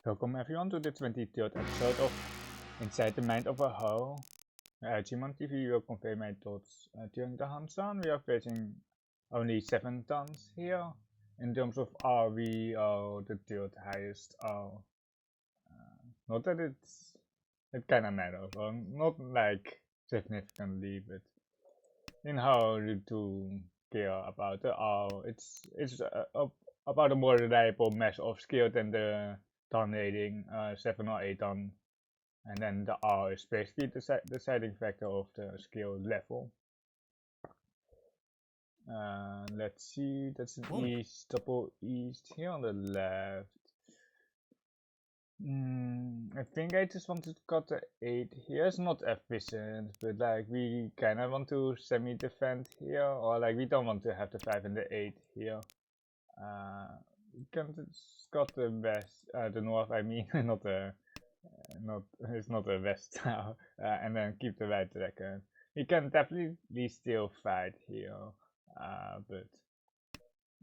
Welcome everyone to the 23rd episode of Inside the Mind of a Houou. ChunmanTV will convey my thoughts during the Hanchan. We are facing only 7 tons here. In terms of R, we are the 3rd highest R. Not that it kinda matters, or not like significantly, but in how you do care about the R, it's about a more reliable measure of skill than the ton rating 7 or 8 ton, and then the R is basically the deciding factor of the skill level. Let's see, that's an east, double east here on the left. I think I just want to cut the 8 here. It's not efficient, but like we kinda want to semi-defend here, or like we don't want to have the 5 and the 8 here. We can just cut the west, the north I mean, not the, it's not the west now, and then keep the right dragon. We can definitely still fight here, but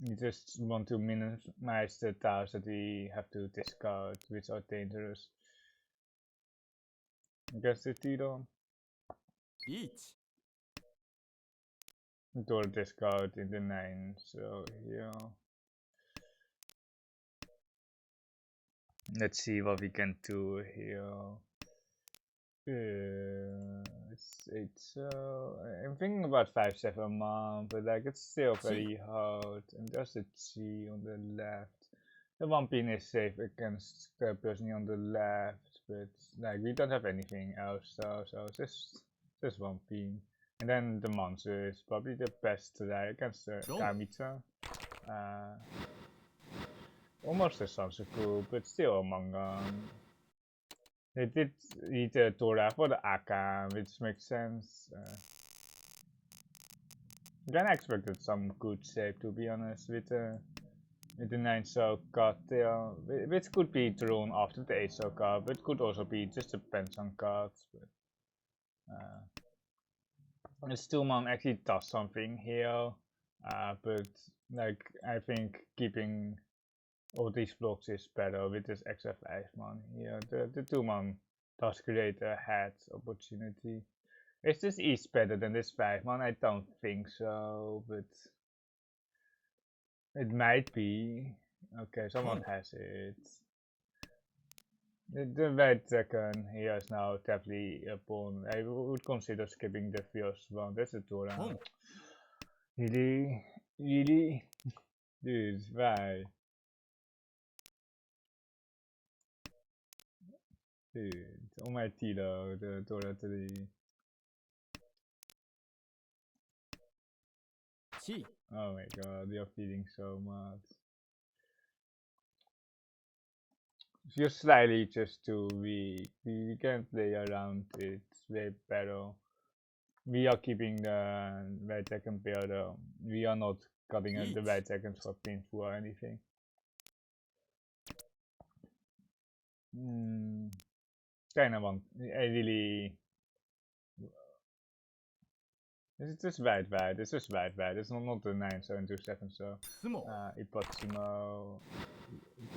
we just want to minimize the tiles that we have to discard, which are dangerous. I guess the Tidon. Door discard in the 9, so here. Let's see what we can do here. I'm thinking about 5-7 months, but like it's still very hard. And there's a G on the left. The 1 pin is safe against the person on the left, but like we don't have anything else, so just 1 pin. And then the monster is probably the best today against the Kamitsa. Almost a Sansaku, but still a manga. They did eat the Torah for the Aka, which makes sense. Then I expected some good shape, to be honest, with the 9 so card there, which could be drawn after the 8 so card, but could also be just depends on cards. But the Stillman actually does something here, but like I think keeping all these blocks is better with this extra 5-man here. The 2-man does create a head opportunity. Is this East better than this 5-man? I don't think so, but it might be. Okay, someone has it. The red dragon here is now definitely a pawn. I would consider skipping the first one. That's a Torah. Really? Really? Dude, why? Dude, on my Tilo, the Torah 3. Oh my god, you're feeding so much. You're slightly just too weak. We can play around it. It's way better. We are keeping the right second pair though. We are not cutting the right seconds for painful or anything. Kinda want. I really. It's just right. It's just right. It's not the 9727, so.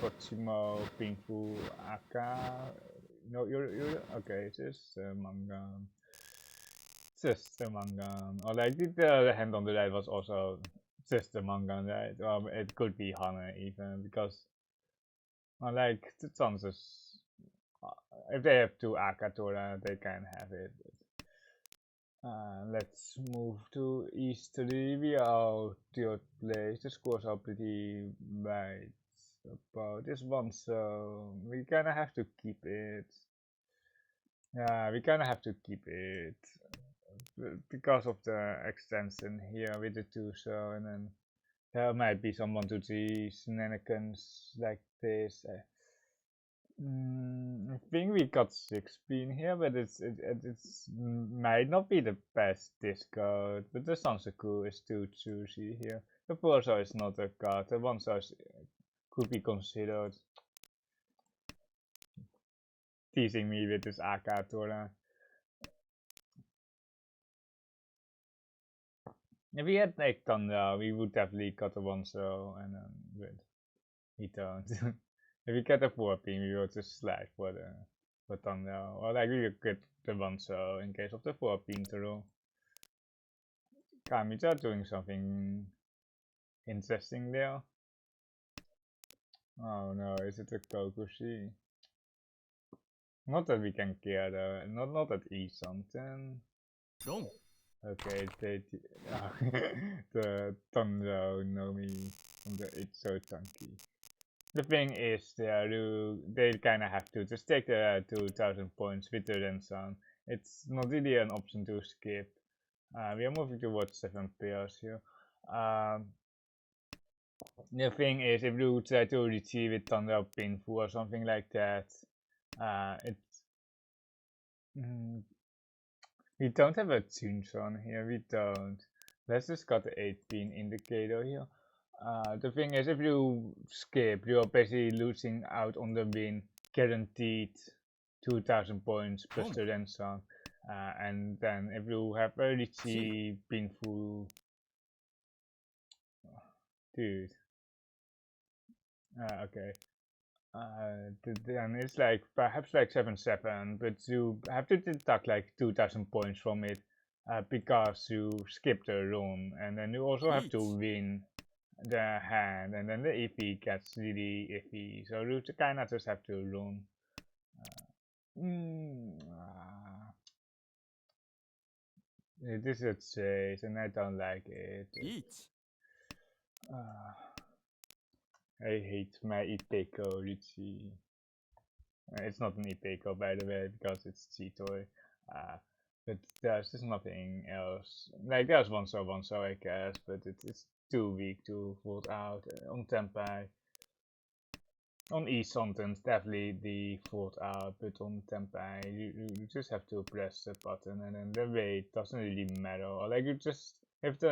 Ipochimo, Painful, Aka. No, you're okay. It's just manga. Just the manga. Or like the hand on the right was also just the manga, right? It could be Hana even because, like the chances, if they have 2 Aka Tora, they can have it. Let's move to East 3. We are 3rd place. The scores are pretty wide about this one, so we kinda have to keep it. Yeah, we kinda have to keep it because of the extension here with the 2 so, and then there might be some 1, 2, 3 shenanigans like this. I think we got 6 pin here, but it might not be the best discard. But the Sansaku is too choosy here. The Purso is not a card. The 1 could be considered. Teasing me with this Aka Tora. If we had like Thunder, we would definitely cut the 1 so and then but he don't. If we get a 4-pin, we will just slide for Tenhou. Or like we could get the 1-so in case of the 4-pin throw. Kami's doing something interesting there. Oh no, is it a Kokushi? Not that we can care though, not at E-something. Okay, the Tenhou Nomi from the It's So Chunky. The thing is, they kinda have to just take the 2000 points with the Rensan. It's not really an option to skip. We are moving towards 7 pairs here. The thing is, if you try to retrieve it Tenhou Pinfu or something like that, we don't have a Chunman here, we don't. Let's just got the 8-pin indicator here. The thing is, if you skip, you're basically losing out on the win, guaranteed 2000 points plus the Rensan. And then if you have a Riichi Pinfu, dude. Okay. Then it's like perhaps like 7-7, but you have to deduct like 2000 points from it because you skipped a run, and then you also have to win the hand, and then the EP gets really iffy, so you kinda just have to run. This is a chase, and I don't like it. I hate my Ipeko Riichi. It's not an Ipeko, by the way, because it's Cheetoy. But there's just nothing else. Like, there's 1-so, I guess, but it's too weak to fold out. On Tenpai, on E-something, definitely the fold out, but on Tenpai, you just have to press the button, and then the weight doesn't really matter. Or like, you just, if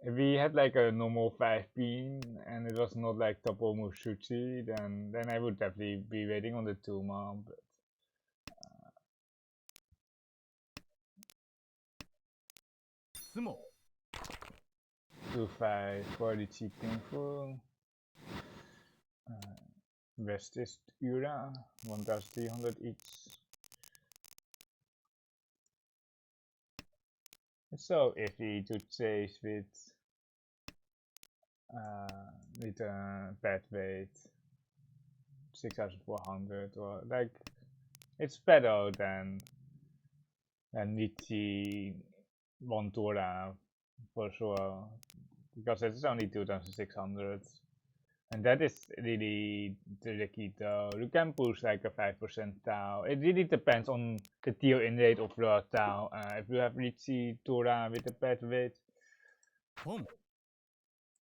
we had like a normal 5-pin and it was not like Topo Mushuchi, then I would definitely be waiting on the 2-man, but 2-5 for the cheating full. Westist Ura, 1300 each. It's so iffy to chase with bad weight 6400, or like it's better than Riichi Montura for sure, because it's only 2600, and that is really tricky though. You can push like a 5% Tau. It really depends on the deal in rate of your Tau. If you have Riichi Tora with a bad weight,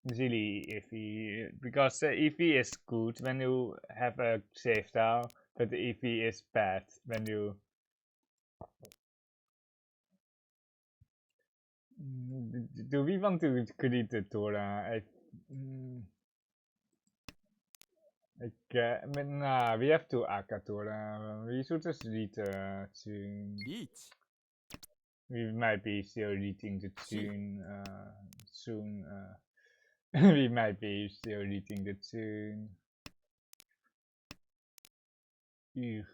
it's really iffy, because the iffy is good when you have a safe Tau, but the iffy is bad when you do we want to create the Tora? Nah, we have to Akatora. We should just read the tune. We might be still reading the tune soon. We might be still reading the tune. Ew.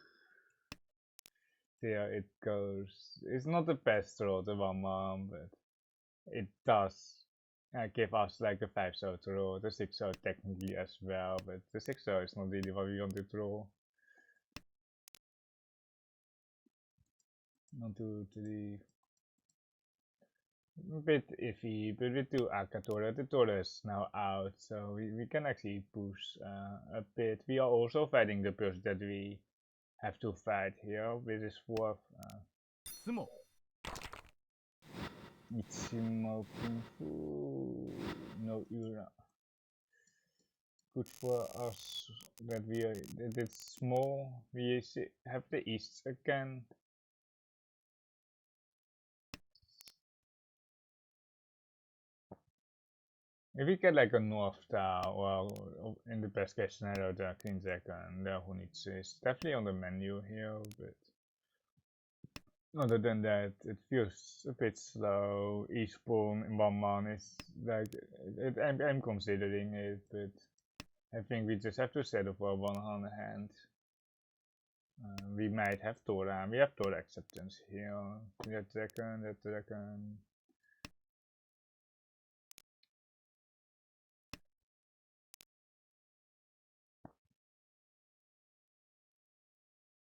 There it goes. It's not the best roll, the 1-man, but it does give us like a 5-so to roll. The 6-so technically as well, but the 6-so is not really what we want to roll. 1, 2, 3. A bit iffy, but with 2 Akatora, the Tora is now out, so we can actually push a bit. We are also fighting the person that we have to fight here with his 4th. Ichimo Pinfu, no Ura. Good for us that it's small. We have the East again. If we get like a North Tau, well, in the best case scenario, the Queen Jack and the Hunitsu is definitely on the menu here, but other than that, it feels a bit slow. Each pawn in 1-man is like, I'm considering it, but I think we just have to settle for one on hand. We might have Tora. We have Tora acceptance here. That second.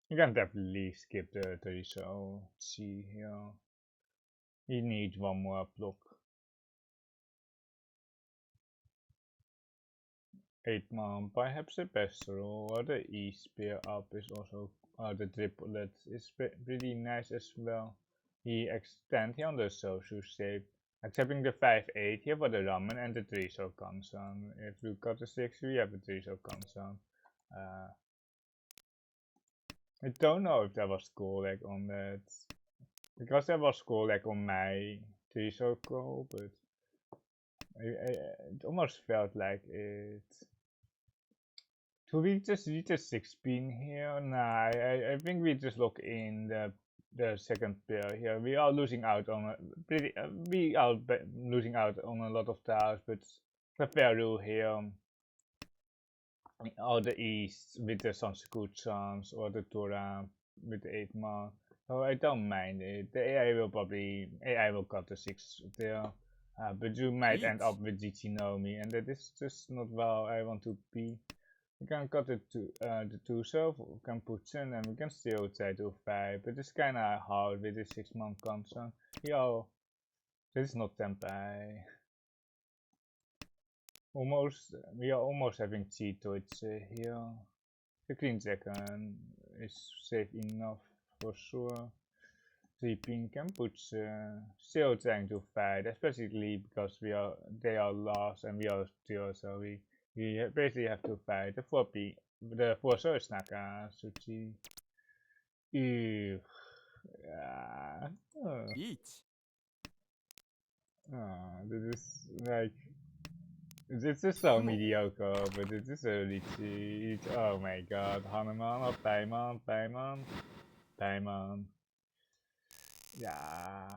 You can definitely skip the result. See here. He needs one more block. 8 man, perhaps the best roll, or the E spear up is also, the triplet is pretty nice as well. He extend here on the social shape, accepting the 5-8 here for the ramen and the 3 so Hanchan. If we got the 6, we have a 3 so Hanchan. I don't know if there was score lag on that, because there was score lag on my 3 so call, but it almost felt like it. Do we just reach a 6-pin here? Nah, I think we just look in the second pair here. We are losing out on a losing out on a lot of tiles, but the fair rule here. Or the East with the Sanskrit or the Torah with the 8 man. So I don't mind it. The AI will cut the 6 there. But you might end up with Jichinomi, and that is just not where I want to be. We can cut it to the 2 self, we can put in, and we can still try to 5, but it's kinda hard with the 6 man Hanchan. Yo, this is not Tempai. We are almost having cheatoids here. The green second is safe enough for sure. 3 pink can put still trying to fight, especially because they are lost and we are still, so we basically have to fight the 4P, the 4 Surge Naka, Suchi. Yeah. This is like, this is so mediocre, but this is a Riichi. Oh my god, Hanuman or Paimon. Yeah.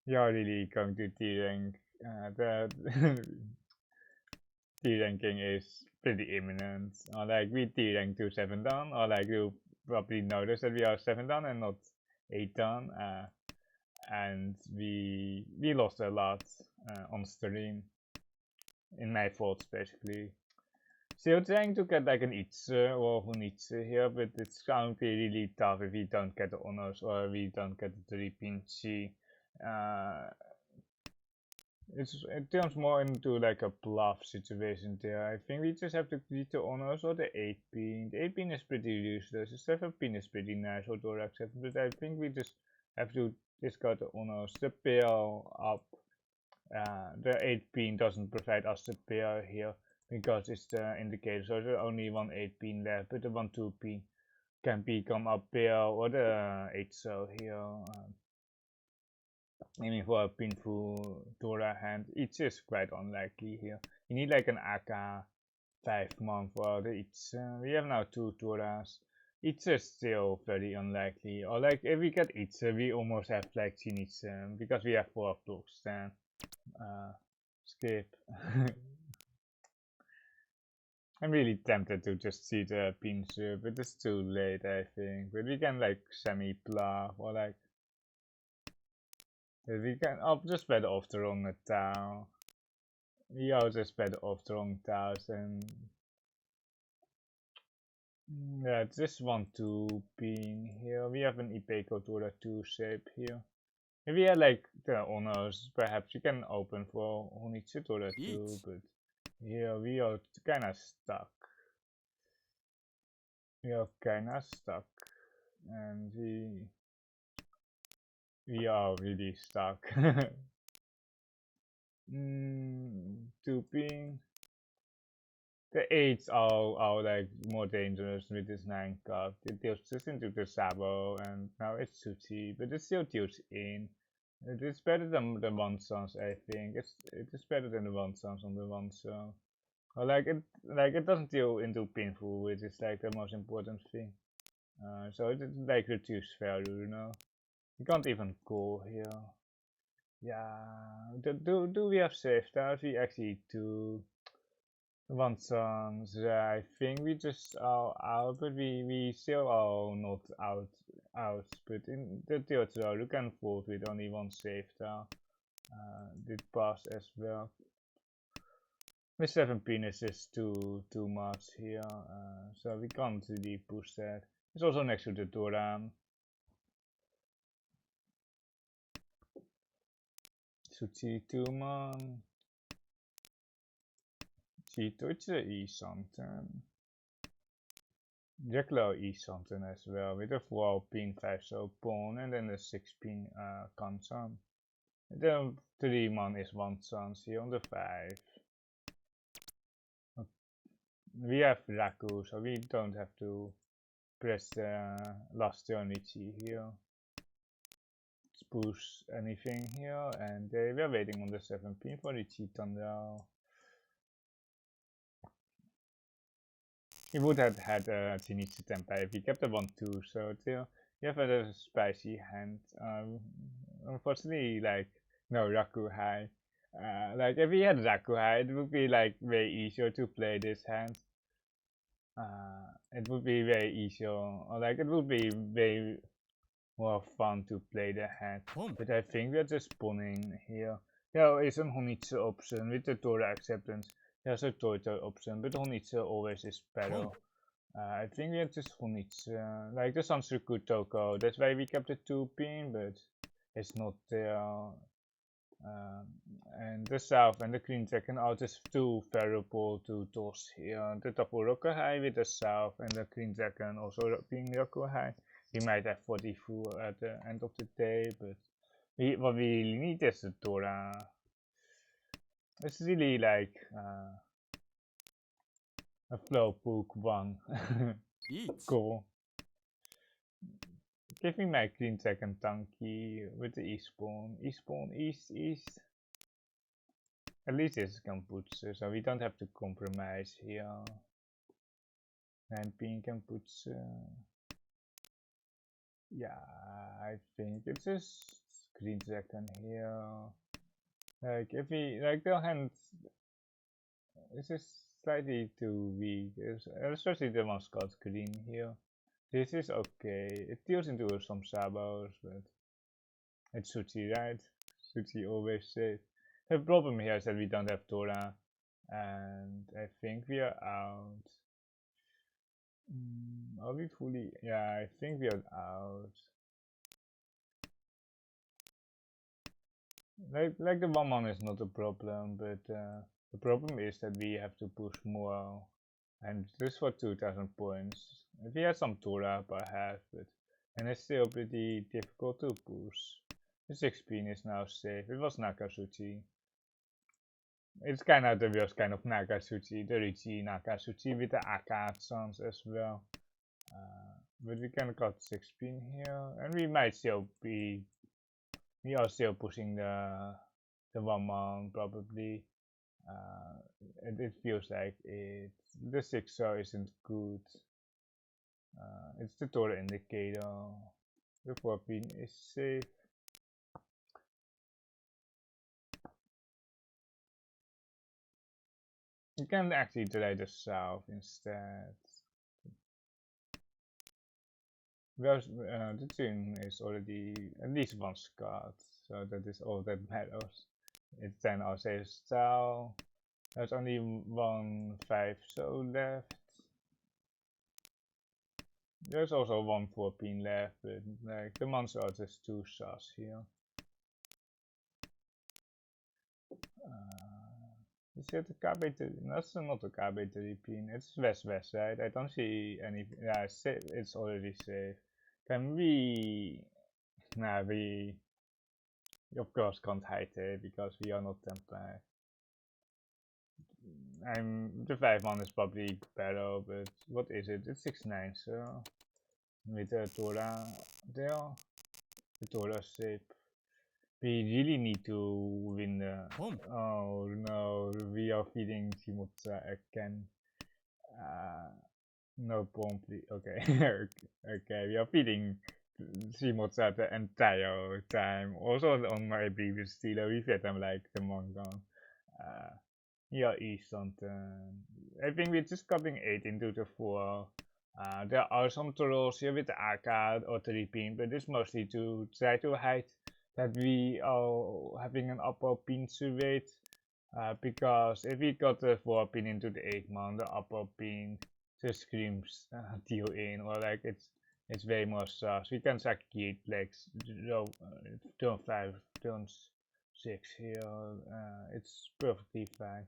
You're really going to T-rank. The T-ranking is pretty imminent. Or like we T-rank to 7 down, or like you probably notice that we are 7 down and not 8 down. And we lost a lot on stream. In my fault, basically. Still trying to get like an Itze or Hunitze here, but it's going to be really tough if we don't get the honors or we don't get the 3-pin C. It turns more into like a bluff situation there. I think we just have to beat the honors or the 8-pin. The 8-pin is pretty useless. The 7-pin is pretty nice or Dorak 7, but I think we just have to discard the honors. The pair up. The 8-pin doesn't provide us the pair here because it's the indicator, so there's only one 8-pin left, but the 1-2-pin can become a pair or the 8 cell here. Aiming for a pinful Dora hand, it's just quite unlikely here. You need like an AK 5 man for the Itze. We have now 2 Doras. It's just still very unlikely. Or like if we get Itze, we almost have like Shinichi because we have 4 blocks then. Skip. I'm really tempted to just see the pincer, but it's too late I think. But we can like semi-bluff or like we can just bet off the wrong tile. We all just bet off the wrong tiles and yeah, just 1-2 pin here. We have an Ipeco to the 2 shape here. If we had like the honors, perhaps we can open for Honitsu to the 2, but here we are kinda stuck. And we are really stuck. 2 pin. The 8s are like more dangerous with this 9 card. It deals just into the Sabo and now it's Suchi, but it still deals in. It is better than the 1 sons, I think. It is better than the 1 sons on the 1 song. Or like it doesn't deal into painful, which is like the most important thing. So it like reduce value, you know. You can't even go here. Yeah. Do we have safe tiles? We actually do. Hanchan, I think we just are out, but we still are not out. But in the theater, you can vote with only one save there. Did pass as well. With 7 pins is too much here, so we can't really push that. It's also next to the Doran. Suchi Tuman. Cheeto, it's E something. Jacklow E something as well, with a 4 pin 5 so pawn and then a 6 pin Hanchan. The 3 man is Hanchan here on the 5. We have Raku, so we don't have to press the last turn Riichi here. Let's push anything here, and we are waiting on the 7 pin for Riichi Thunder. He would have had a Shinichi Tenpai if he kept the 1-2, so still, you have a spicy hand. Unfortunately, like, no Raku High. Like, if he had Raku High, it would be like way easier to play this hand. It would be way easier, or like, it would be way more fun to play the hand. But I think we're just spawning here. There is a Honitsu option with the Tora acceptance. There's a Toito option, but Honitsu always is better. I think we are just Honitsu, like the Sansuku Toko. That's why we kept the 2 pin, but it's not there. And the south and the green second are just too variable to toss here. The Taporoka High with the south and the green second also being Roku High. We might have 44 at the end of the day, but what we really need is the Tora. It's really like a flow book one. Cool. Give me my green second tanky with the east spawn. East spawn, east. At least it's Kamputsu, so we don't have to compromise here. 9 pin Kamputsu. Yeah, I think it's just green second here. Like if we like the hand, this is slightly too weak, especially the mascot green here. This is okay. It deals into some sabos, but it's Suchi, right? Suchi always safe. The problem here is that we don't have Tora, and I think we are out. Are we fully? Yeah, I think we are out. Like the 1 man is not a problem, but the problem is that we have to push more, and just for 2000 points. If we had some Tora perhaps, but and it's still pretty difficult to push. The 6 pin is now safe. It was Nakasuchi. It's kind of the worst kind of Nakasuchi, the Riichi Nakasuchi with the Aka sounds as well. But we can cut 6 pin here, and we might still be. We are still pushing the 1 man probably. It feels like it. The 6 isn't good. It's the Tora indicator. The 4 pin is safe. You can actually try the south instead. Well, the tune is already at least 1 scarred, so that is all that matters. It's 10 or save style. There's only 1 5 so left. There's also 1 4 pin left, but like the monster are just 2 shots here. Is it a KB3? That's not a KB3 pin. It's west-west, right? I don't see any. Yeah, it's already safe. Can we? Nah, we of course can't hide it because we are not Tenpai. The 5 man is probably better, but what is it? It's 6-9, so with the Tora there, the Tora shape. We really need to win the. Oh no, we are feeding Shimotsa again. No bomb, please. Okay, okay, we are feeding Shimotsa the entire time. Also on my previous stealer, we fed them like the manga. Here is something. I think we're just cutting 8 into the 4. There are some trolls here with the arcade or 3 pin, but it's mostly to try to hide that we are having an upper pin surveyed. Because if we got the 4 pin into the 8 man, the upper pin just screams deal in, or like it's way more sus. We can suck it like turn 5, turn 6 here. It's perfectly fine.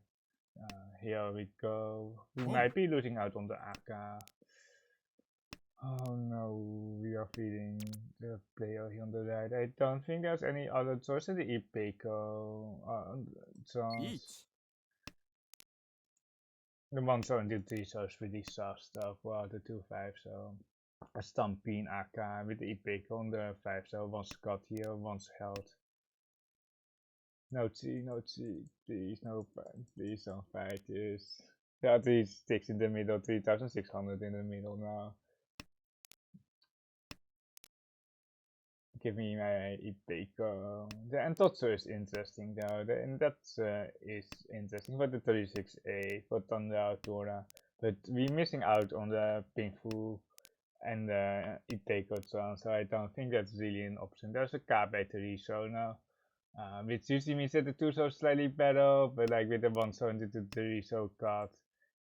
Here we go. We might be losing out on the AK. Oh no, we are feeding the player here on the right. I don't think there's any other choice than the Ipeco chance. The 173 so is really soft stuff. Well, the 2-5, so a Stampede AK with the Ipeco on the 5, so one Scott here, one's health. No T, please, no fight, please don't fight this. Yeah, 3 sticks in the middle, 3600 in the middle now. Give me my Ipeco. The Entotsu is interesting though, and that is interesting for the 36A, for Thunder Tora. But we're missing out on the Pinfu and the Ipeco chance, so I don't think that's really an option. There's a K battery, so now. Which usually means that the 2 are slightly better, but like with the 172 so card,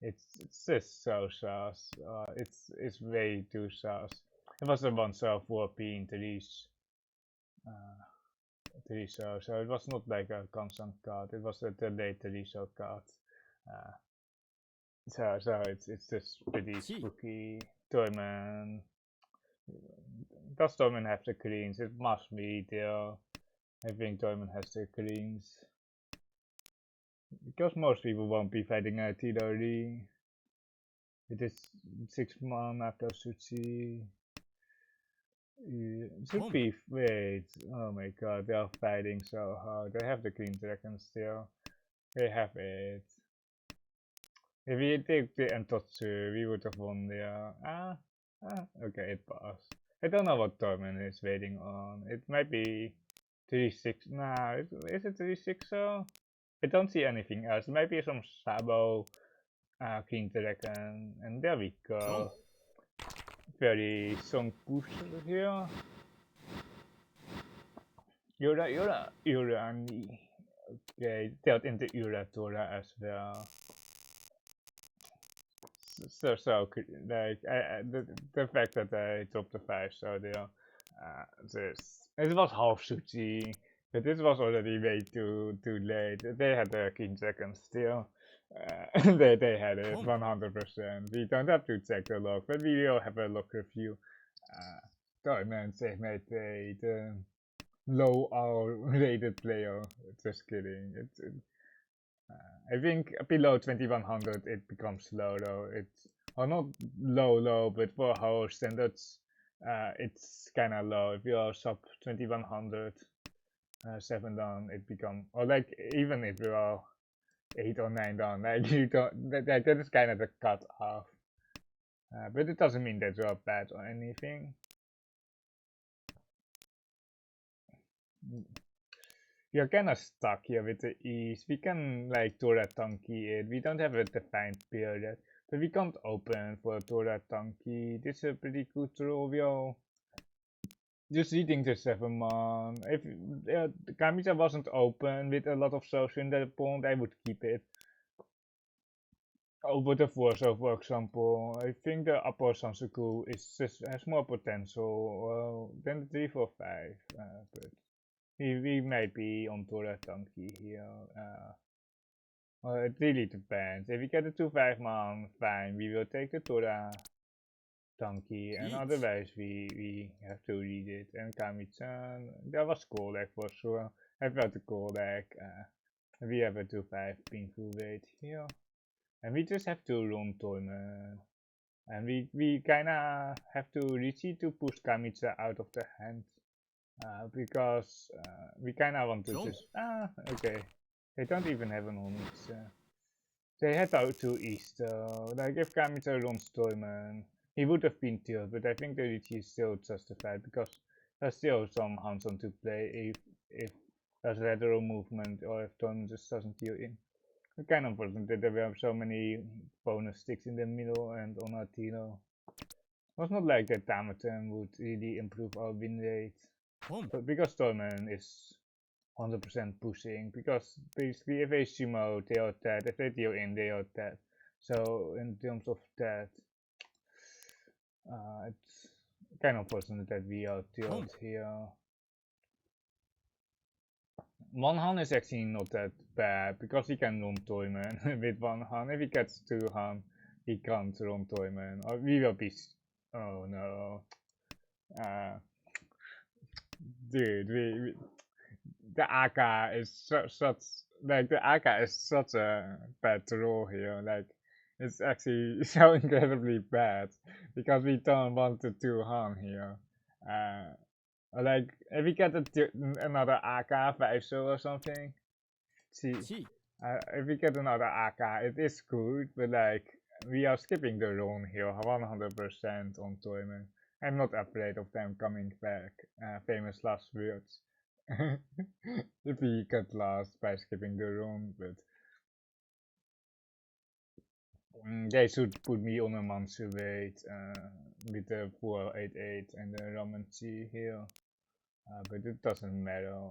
it's just so sus. It's way too sus. It was a 104 P in 3 so it was not like a constant card. It was a late 3 card. So it's just pretty spooky. Toyman. Does Toyman have the cleans? It must be there. I think Toyman has the cleans. Because most people won't be fighting a Tidori. It is 6 mana Kosuchi. Should be, wait, oh my god, they are fighting so hard. They have the Green Dragon still. They have it. If we take the Entotsu, we would have won there. Okay, it passed. I don't know what Torment is waiting on. It might be 3-6. Nah, is it 3-6 so? I don't see anything else. It might be some Sabo, Green Dragon, and there we go. Very strong push here. Yura, and okay, dealt into Yura Tora as well. So like the fact that I dropped the 5, so they are it was half Suchi, but this was already way too late. They had the King Second still. They had it 100%. We don't have to check the log, but we will have a log review. Diamond they made the low R rated player. Just kidding. I think below 2100 it becomes low though. It's not low, but for our standards, it's kind of low. If you are sub 2100, 7 down, it become, or like even if you are 8 or 9 down, like you don't, that is kind of the cut off. But it doesn't mean that you are bad or anything. You're kind of stuck here with the E's. We can like Tora Tanki it. We don't have a defined period, but we can't open for Tora Tanki. This is a pretty good roll. Just reading the 7 man. If the Kamicha wasn't open with a lot of social in the pond, I would keep it. Over the 4, so for example, I think the upper Sansaku has more potential than the 3-4-5, but we might be on Tora Tanki here. Well, it really depends. If we get a 2-5 man, fine, we will take the Tora Tanki, and otherwise we have to read it. And Kami-chan, that was Kolek for sure. I felt the Kolek. We have a 2-5 Pinku weight here. And we just have to run Toyman. And we kinda have to Riichi to push Kamicha out of the hand. Because we kinda want to just... okay. They don't even have an Onyx. They head out to east. Like if Kamicha runs Toyman, he would have been killed, but I think the Riichi is still justified because there's still some Hanchan to play if there's lateral movement or if Toyman just doesn't kill in. Kind of unfortunate that there were so many bonus sticks in the middle and on our Tino. It was not like that Dama would really improve our win rate. But because Storman is 100% pushing, because basically if they sumo, they are dead. If they deal in, they are dead. So in terms of that, it's kind of unfortunate that we are killed here. One hand is actually not that bad because he can run Toyman with one hand. If he gets two hand, he can't run Toyman. Or we will be. Oh no. Dude, the AK is such like the AK is such a bad role here. Like it's actually so incredibly bad because we don't want to two hand here. Like if we get another AK 5 or something, see, if we get another AK, it is good, but like we are skipping the run here 100% on tournament. I'm not afraid of them coming back. Famous last words. If we get lost by skipping the run, but they should put me on a month's wait with the 488 and the Ramen Tea here. But it doesn't matter.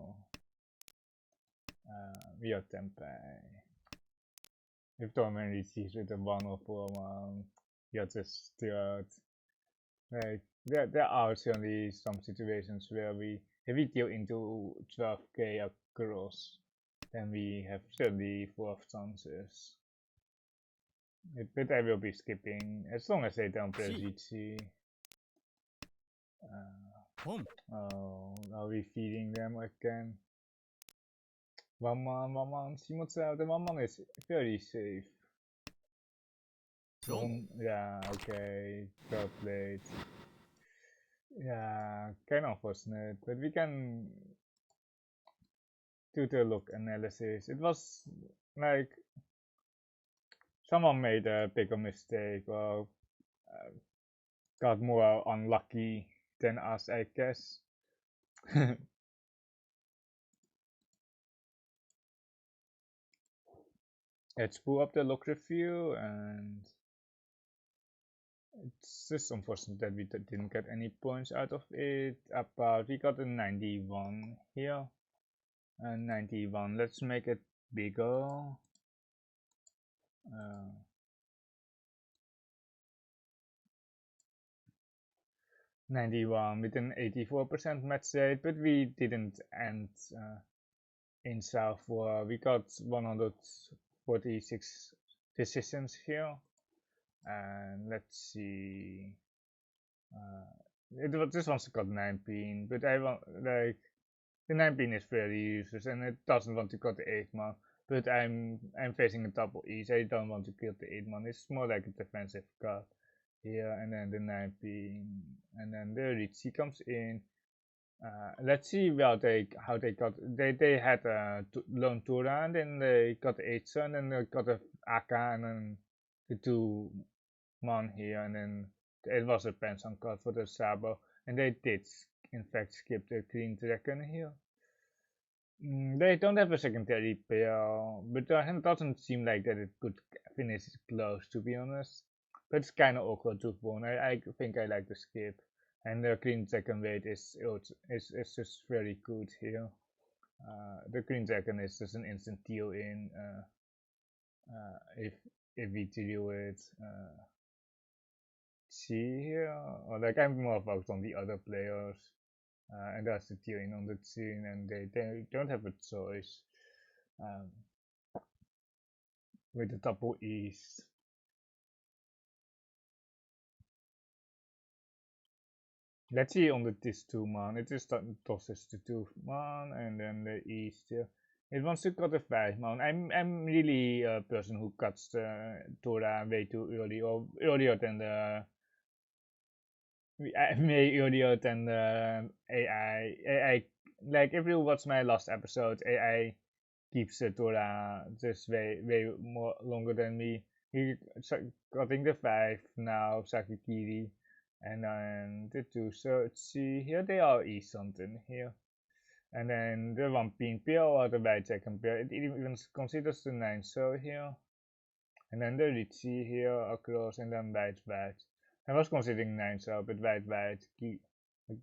We are Tempai. If Torment receives with a 104 you're just scared. Like there are certainly some situations where if we deal into 12k across, then we have certainly 4 chances. But I will be skipping as long as they don't press Riichi. Oh, are we feeding them again? One man, Shimotsu, the 1 man is very safe. Yeah, okay, well played. Yeah, kind of unfortunate, but we can do the look analysis. It was like someone made a bigger mistake or got more unlucky than us, I guess. Let's pull up the log review, and it's just unfortunate that we didn't get any points out of it. But we got a 91 here. And 91. Let's make it bigger. 91 with an 84% match rate, but we didn't end in South War. We got 146 decisions here, and let's see. This one's got 19, but I want like the 19 is very useless, and it doesn't want to cut the 8 man. But I'm facing a double ease. I don't want to kill the 8 man. It's more like a defensive card here, and then the 9 and then the Riichi comes in. Let's see how they got. They had a lone Tura, and then they got the 8-son, and they got a Aka, and then the 2 man here, and then it was a Penson card for the Sabo, and they did in fact skip the Green Dragon here. They don't have a secondary pair, but it doesn't seem like that it could finish close, to be honest. But it's kind of awkward to phone. I think I like the skip, and the Green Dragon weight is just very good here. The Green Dragon is just an instant deal in if we deal it. See here, or like I'm more focused on the other players. And that's the dealing on the team, and they don't have a choice with the double E's. Let's see on this 2 man, it just tosses the 2 man, and then the E's here. It wants to cut a 5 man. I'm really a person who cuts the Tora way too early, or earlier than the way earlier than the AI. Like if you watch my last episode, AI keeps the Tora just way more longer than me. He cutting the 5 now, Sakikiri, and then the 2. So let's see, here they are E something here. And then the one pin pair or the white second pair, it even considers the 9 so here. And then the Riichi here across, and then white white. I was considering 9 so, but white white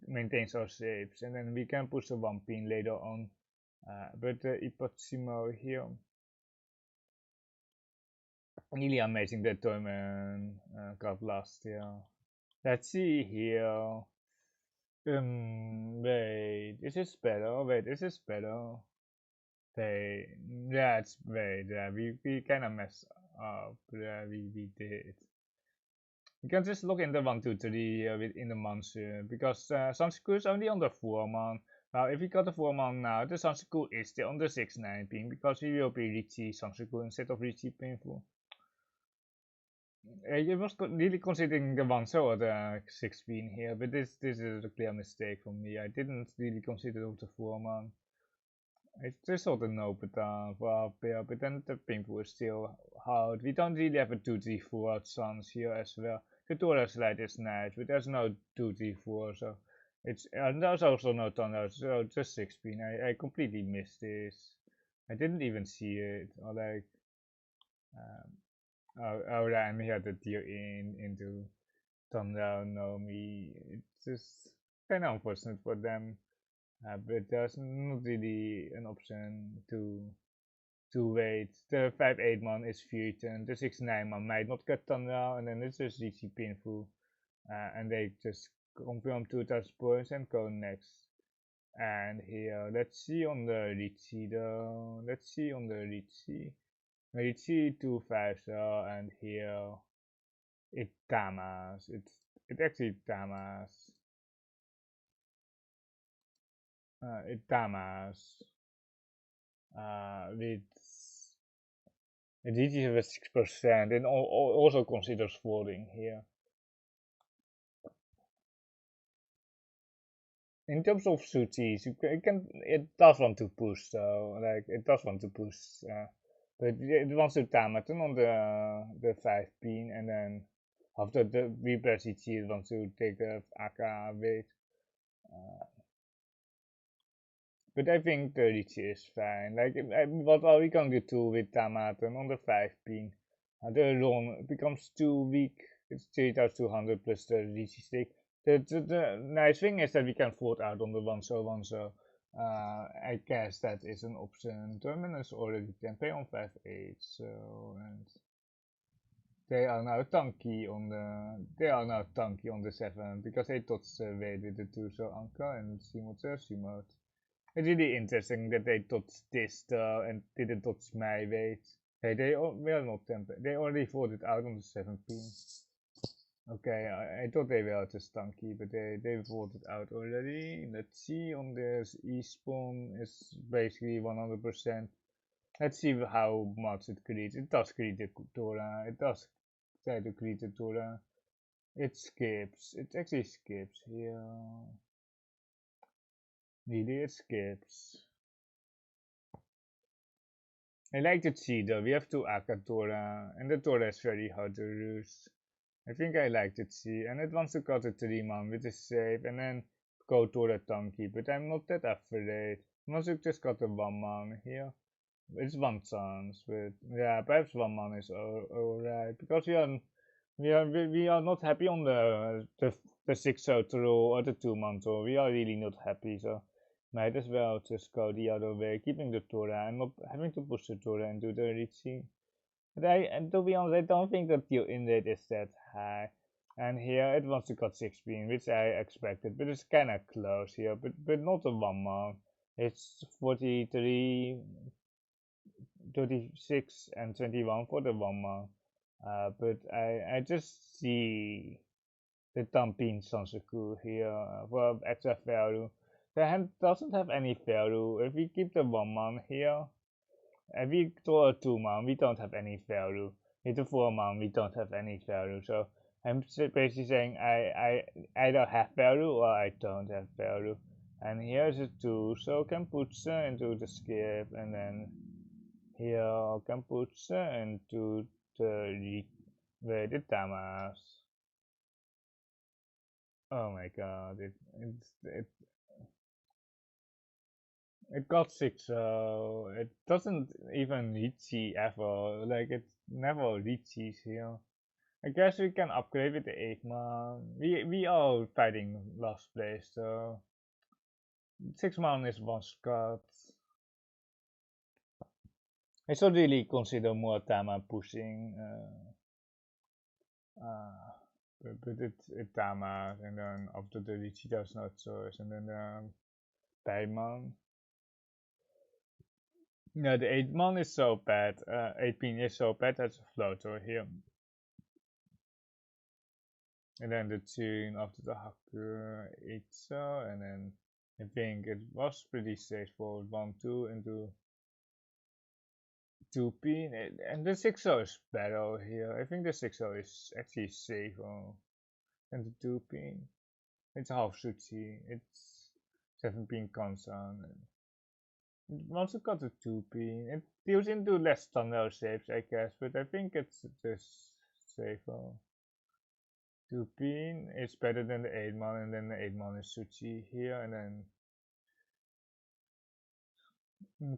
maintains our shapes. And then we can push the one pin later on. But the Ipotsimo here, really amazing that tournament got lost here. Let's see here. Wait, is this better? Wait, is this better? They, yeah, it's wait, yeah, we kind of messed up. Yeah, we did. You can just look in the 1, 2, 3 in the monster because Sansaku is only on the 4 man. Now, if we got the 4 man now, the Sansaku is still on the 6, 9 pin because we will be Riichi Sansaku instead of Riichi Painful. I was really considering the 1 or the 6 pin here, but this is a clear mistake for me. I didn't really consider the 4 man. I just thought the no button for our pair, but then the painful is still hard. We don't really have a 2, 3, 4 chance here as well. The Torah slide is nice, but there's no 2, 3, 4, so it's, and there's also no thunder, so just 6 pin. I completely missed this. I didn't even see it, or like, oh yeah, and he had the deal into thunder, no me. It's just kind of unfortunate for them. But there's not really an option to wait. The 5-8 man is Futon, the 6-9 man might not get thunder, and then it's just Riichi painful. And they just confirm 2 touch points and go next. And here, let's see on the Riichi though. Let's see on the Riichi. Riichi 2-5 so, and here it Damas. It actually Damas. It Damas. With it is with 6% and also considers folding here. In terms of suites, it does want to push though, like it does want to push, but it wants to Tamaton on the 5 pin, and then after the repress it wants to take a Aka weight. But I think the Riichi is fine. Like, what are we going to do with Tamaton on the 5 pin? The run becomes too weak. It's 3200 plus the Riichi stick. The nice thing is that we can float out on the 1-1, so I guess that is an option. Tournament is already 10 pay on 5-8, so, and they are now tanky on the 7 because they touched the weight with the 2 so Anka and Simot. It's really interesting that they touched this and didn't touch my weight. Hey, they were not 10. They already voted out on the 7 pin. Okay, I thought they were just tanky, but they voted out already. Let's see on this E-spawn is basically 100%. Let's see how much it creates. It does create the Torah. It does try to create the Torah. It skips. It actually skips here. Really, it skips. I like the see though. We have to Aka Torah, and the Torah is very hard to use. I think I like the see, and it wants to cut a 3 man with a save, and then go Torah Tanky, but I'm not that afraid. Once you just got a 1 man here, it's one chance, but yeah, perhaps 1 man is alright, because we are not happy on the 6 out row or the 2 man, so we are really not happy, so might as well just go the other way, keeping the Torah and not having to push the Torah into the Riichi. But and to be honest, I don't think that the in rate is that high. And here it wants to cut 16, which I expected, but it's kind of close here, but not a 1 man. It's 43, 36, and 21 for the 1 man. But I just see the Tampin Sansaku here for extra value. The hand doesn't have any value. If we keep the 1 man here, if we draw a 2 man, we don't have any value. With the 4 man, we don't have any value. So I'm basically saying I either have value or I don't have value. And here's a 2, so can put into the skip, and then here can put into the Damas. Oh my god, It got 6, so it doesn't even Riichi ever. Like, it never reaches here. I guess we can upgrade with the 8 man. We are fighting last place, so 6 man is one Scott. I should really consider more Dama pushing. But it's Dama, and then after the Riichi does not choice, and then Paimon. Yeah, the 8 man is so bad. 18 is so bad as a floater here. And then the tune after the Haku 8 so, and then I think it was pretty safe for 1-2 into 2-pin, and the 6-0 is better here. I think the 6-0 is actually safer than the 2-pin. It's half Suchi, it's 7-pin Hanchan. It also got the 2-pin. It deals into less thunder saves, I guess, but I think it's just safer. 2-pin is better than the 8 man, and then the 8 man is Suchi here, and then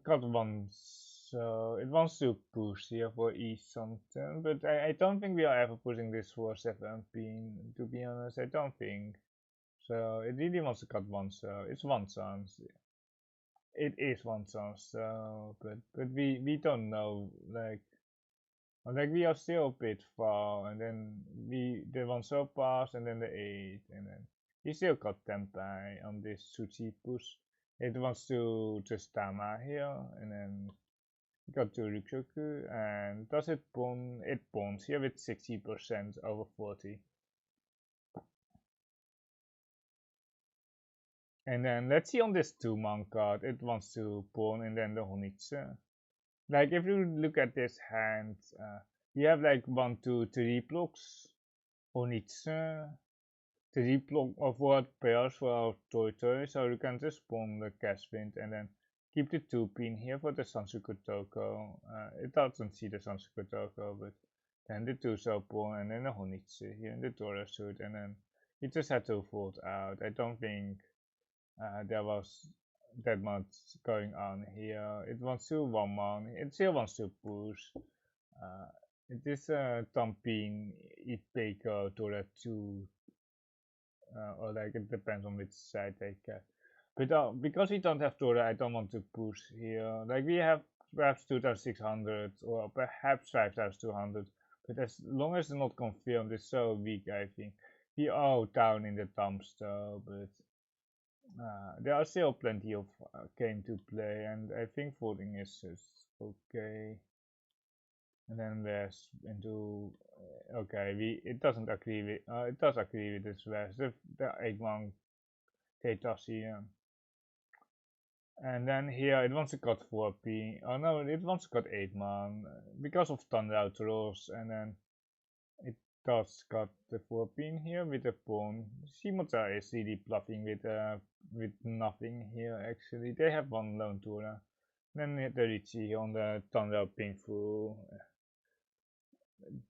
got one, so it wants to push here for E something, but I don't think we are ever pushing this for 7-pin, to be honest. I don't think so. It really wants to cut one, so it's one chance. It is one chance, so but we don't know, like we are still a bit far, and then the one so pass, and then the 8, and then we still got Tempai on this Suchi push. It wants to just Dama here, and then got to Rikyoku, and does it pawn? It pawns here with 60% over 40. And then let's see on this 2-man card, it wants to pawn and then the Honitsu. Like if you look at this hand, you have like 1, 2, 3 blocks, Honitsu, 3 block of what pairs for our Toitoi, so you can just pawn the Cashwind and then keep the 2-pin here for the Sansuku Toko. It doesn't see the Sansuku Toko, but then the 2-so pawn and then the Honitsu here in the Dora suit, and then you just had to fold out. I don't think there was that much going on here. It wants to 1-man, it still wants to push. It is Tampin, Ipeko, Dora 2, or like it depends on which side they get. But because we don't have Dora, I don't want to push here. Like we have perhaps 2600 or perhaps 5200, but as long as it's not confirmed, it's so weak. I think we are down in the dumpster, but there are still plenty of game to play, and I think folding is just okay. And then there's into okay, it doesn't agree with it does agree with this rest. The 8-man Keitashi, and then here it wants to cut 4-p. Oh no, it wants to cut 8-man because of thunder out rolls, and then it does cut the 4-pin here with a pawn. Shimoza is really bluffing with nothing here actually. They have one lone Tura. Then the Riichi on the thunder ping through.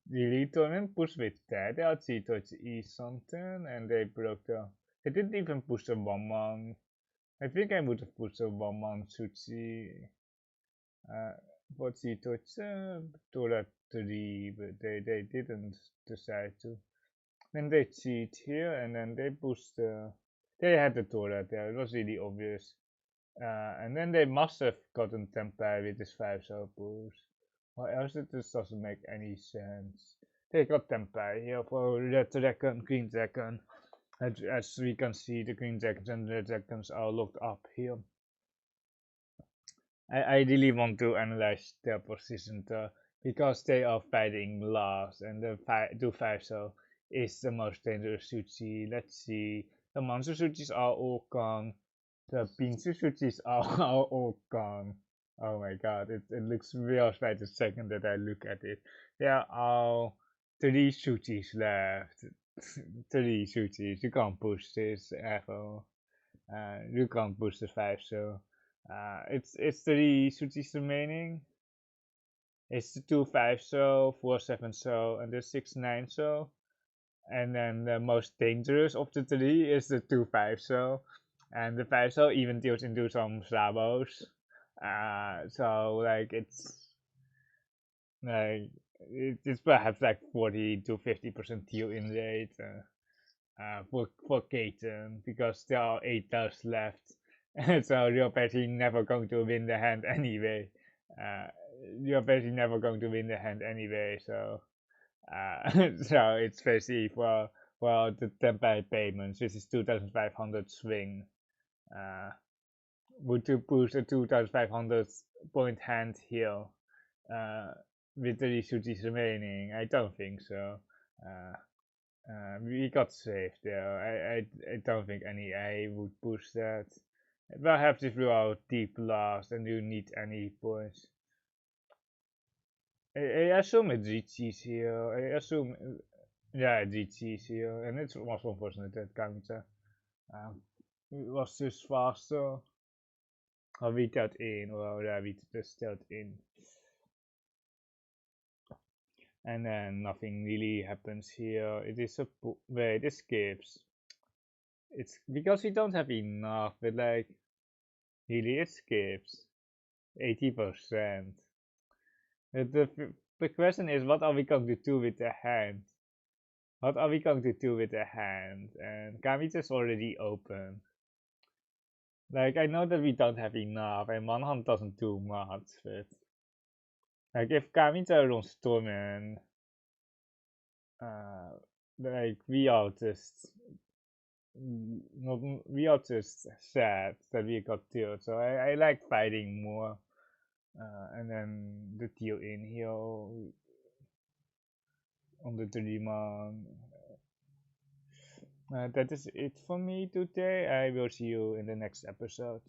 The return push with that. They actually touched E something, and they broke the. They didn't even push the 1-man. I think I would have pushed the 1-man Suchi. But she touched Tora 3, but they didn't decide to. Then they cheat here, and then they pushed the. They had the Tora there. It was really obvious. And then they must have gotten Tempai with this 5-so push. Or else it just doesn't make any sense. They got Tempai here for red dragon, green dragon. As we can see, the green dragons and red dragons are locked up here. I really want to analyze their position though, because they are fighting last, and the 5-so is the most dangerous Suchi. Let's see. The monster Suchis are all gone. The Pinsu Suchis are all gone. Oh my god, it looks real right the second that I look at it. There are 3 Suchis left. 3 Suchis. You can't push this ever. You can't push the 5-so. It's 3 Suchis remaining. It's the 2 5-so, 4 7-so, and the 6 9-so. And then the most dangerous of the 3 is the 2 5-so. and the Faisal even deals into some Sabos. So like it's perhaps like 40 to 50% deal in rate for Kaiten because there are 8 tiles left. So you're basically never going to win the hand anyway. Uh, you're basically never going to win the hand anyway. So so it's basically for the temporary payments, which is 2,500 swing. Uh, would you push a 2,500 point hand here with the resources remaining? I don't think so. We got saved there. I don't think any A would push that. Perhaps if you are deep lost and you need any points. I assume it's Riichi's here. I assume, yeah, Riichi's here. And it was unfortunate that Kamita was just faster. Or we got in, or yeah, we just got in. And then nothing really happens here. It is a wait, it skips. It's because we don't have enough, but like really it skips 80%. The question is, what are we going to do with the hand? What are we going to do with the hand? And Kami is already open. Like I know that we don't have enough, and Manhunt doesn't do much, but like if Kamita runs Storman, like we are just sad that we got killed. So I like fighting more. And then the deal in here on the Dreamer. That is it for me today. I will see you in the next episode.